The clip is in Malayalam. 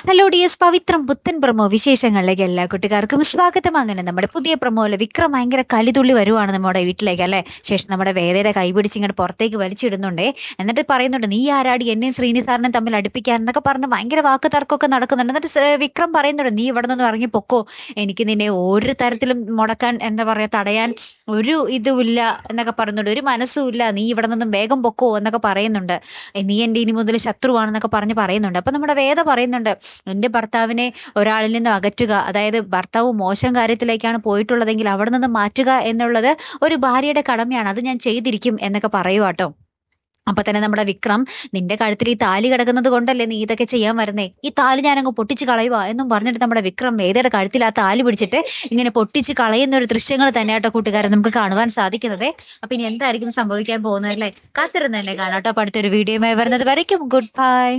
ഹലോ ഡിയസ് പവിത്രം പുത്തൻ പ്രമോ വിശേഷങ്ങളിലേക്ക് എല്ലാ കുട്ടികാർക്കും സ്വാഗതം. അങ്ങനെ നമ്മുടെ പുതിയ പ്രമോയില് വിക്രം ഭയങ്കര കലിതുള്ളി വരുവാണ് നമ്മുടെ വീട്ടിലേക്ക് അല്ലെ. ശേഷം നമ്മുടെ വേദയുടെ കൈ പിടിച്ച് ഇങ്ങോട്ട് പുറത്തേക്ക് വലിച്ചിടുന്നുണ്ടേ. എന്നിട്ട് പറയുന്നുണ്ട്, നീ ആരാടി എന്നെയും ശ്രീനി സാറിനെയും തമ്മിൽ അടുപ്പിക്കാൻ എന്നൊക്കെ പറഞ്ഞ് ഭയങ്കര വാക്ക് തർക്കമൊക്കെ നടക്കുന്നുണ്ട്. എന്നിട്ട് വിക്രം പറയുന്നുണ്ട്, നീ ഇവിടെ നിന്ന് ഇറങ്ങി പൊക്കോ, എനിക്ക് നിന്നെ ഒരു തരത്തിലും മുടക്കാൻ എന്താ പറയാ തടയാൻ ഒരു ഇതുമില്ല എന്നൊക്കെ പറയുന്നുണ്ട്, ഒരു മനസ്സുമില്ല, നീ ഇവിടെ നിന്നും വേഗം പൊക്കോ എന്നൊക്കെ പറയുന്നുണ്ട്. നീ എൻ്റെ ഇനി മുതൽ ശത്രുവാണെന്നൊക്കെ പറയുന്നുണ്ട്. അപ്പൊ നമ്മുടെ വേദ പറയുന്നുണ്ട്, എന്റെ ഭർത്താവിനെ ഒരാളിൽ നിന്ന് അകറ്റുക, അതായത് ഭർത്താവ് മോശം കാര്യത്തിലേക്കാണ് പോയിട്ടുള്ളതെങ്കിൽ അവിടെ നിന്ന് മാറ്റുക എന്നുള്ളത് ഒരു ഭാര്യയുടെ കടമയാണ്, അത് ഞാൻ ചെയ്തിരിക്കും എന്നൊക്കെ പറയുവാട്ടോ. അപ്പൊ തന്നെ നമ്മുടെ വിക്രം, നിന്റെ കഴുത്തിൽ ഈ താലി കിടക്കുന്നത് കൊണ്ടല്ലേ നീ ഇതൊക്കെ ചെയ്യാൻ വരുന്നേ, ഈ താലി ഞാനങ്ങ് പൊട്ടിച്ച് കളയുക എന്നും പറഞ്ഞിട്ട് നമ്മുടെ വിക്രം വേദയുടെ കഴുത്തിൽ ആ താലി പിടിച്ചിട്ട് ഇങ്ങനെ പൊട്ടിച്ച് കളയുന്ന ഒരു ദൃശ്യങ്ങൾ തന്നെയാട്ടോ കൂട്ടുകാരെ നമുക്ക് കാണുവാൻ സാധിക്കുന്നത്. അപ്പൊ ഇനി എന്തായിരിക്കും സംഭവിക്കാൻ പോകുന്നത് അല്ലേ, കാത്തിരുന്നല്ലേ കാണാട്ടോ. അപ്പൊ അടുത്തൊരു വീഡിയോയുമായി വരുന്നത് വരയ്ക്കും ഗുഡ് ബൈ.